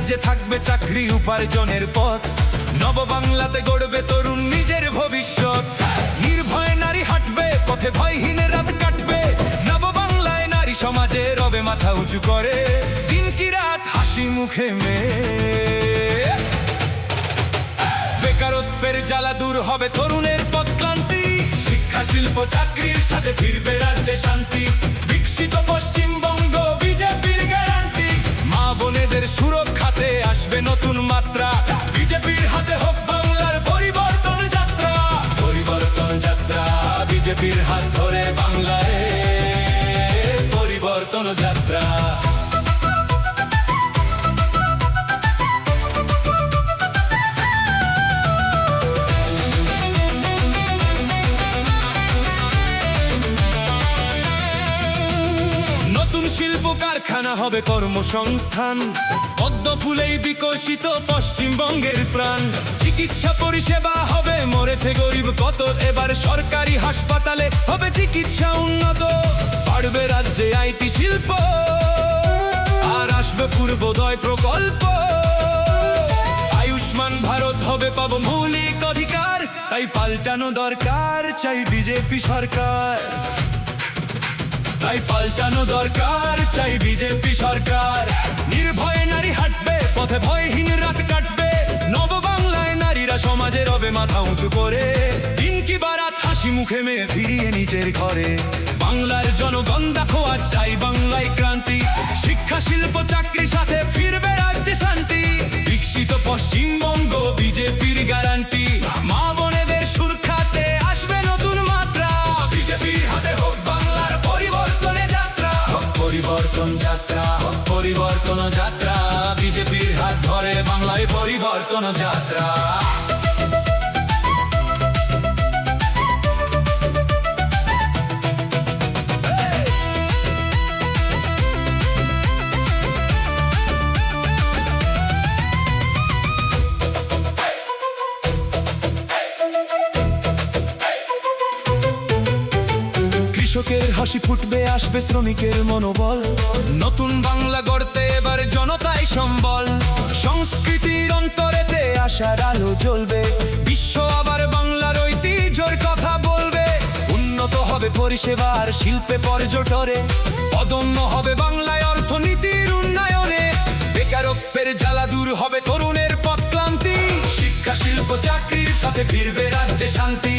রাজ্যে থাকবে চাকরি উপার্জনের পথ, নববাংলাতে গড়বে তরুণ নিজের ভবিষ্যৎ। নির্ভয় নারী হাঁটবে পথে, ভয়হীন রাত কাটবে, নববাংলায় নারী সমাজে রবে মাথা উঁচু করে, দিন কি রাত হাসি মুখে মেয়ে। বেকারত্বের জ্বালা দূর হবে, তরুণের পথ ক্লান্তি, শিক্ষা শিল্প চাকরির সাথে ফিরবে রাজ্যে শান্তি। বিকশিত পশ্চিমবঙ্গ বিজেপির গ্যারান্টি, মা বোনেদের সুরক্ষাতে আসবে নতুন মাত্রা। বিজেপির হাতে হোক বাংলার পরিবর্তন যাত্রা, পরিবর্তন যাত্রা। বিজেপির হাত ধরে বাংলায় পরিবর্তন যাত্রা। নতুন শিল্প কারখানা হবে কর্মসংস্থান, পদ্ম ফুলেই বিকশিত পশ্চিমবঙ্গের প্রাণ। চিকিৎসা পরিষেবা হবে, মরেছে গরিব কত, এবার সরকারি হাসপাতালে হবে চিকিৎসা উন্নত। বাড়বে রাজ্যে আইটি শিল্প, আর আসবে পূর্বোদয় প্রকল্প। আয়ুষ্মান ভারত হবে, পাবো মৌলিক অধিকার, তাই পাল্টানো দরকার, চাই বিজেপি সরকার। তাই পাল্টানো দরকার, চাই বিজেপি সরকার। নির্ভয়ে নারী হাঁটবে পথে, ভয়হীন রাত কাটবে, নববাংলায় নারীরা সমাজে রবে মাথা উঁচু করে, দিন কি বারাত হাসি মুখে মেয়ে ফিরিয়ে নিজের ঘরে। বাংলার জনগণ দেখো আজ চাই বাংলায় ক্রান্তি, শিক্ষা শিল্প চাকরির সাথে ফিরবে রাজ্যে শান্তি। বিকশিত পশ্চিমবঙ্গ বিজেপির গ্যারান্টি, মা বোনেদের সুরক্ষাতে আসবে নতুন মাত্রা। বিজেপির হাতে হোক বাংলার পরিবর্তনে যাত্রা, পরিবর্তন যাত্রা, পরিবর্তন যাত্রা। বিজেপির হাত ধরে বাংলায় পরিবর্তন যাত্রা। কৃষকের হাসি ফুটবে, আসবে শ্রমিকের মনোবল, নতুন বাংলা গড়তে এবার জনতাই সম্বল। সংস্কৃতির অন্তরেতে আশার আলো জ্বলবে, বিশ্ব আবার বাংলার ঐতিহ্যের কথা বলবে। উন্নত হবে পরিষেবা আর শিল্পে পর্যটনে, অদম্য হবে বাংলায় অর্থনীতির উন্নয়নে। বেকারত্বের জ্বালা দূর হবে, তরুণের পথ ক্লান্তি, শিক্ষা শিল্প চাকরির সাথে ফিরবে রাজ্যে শান্তি।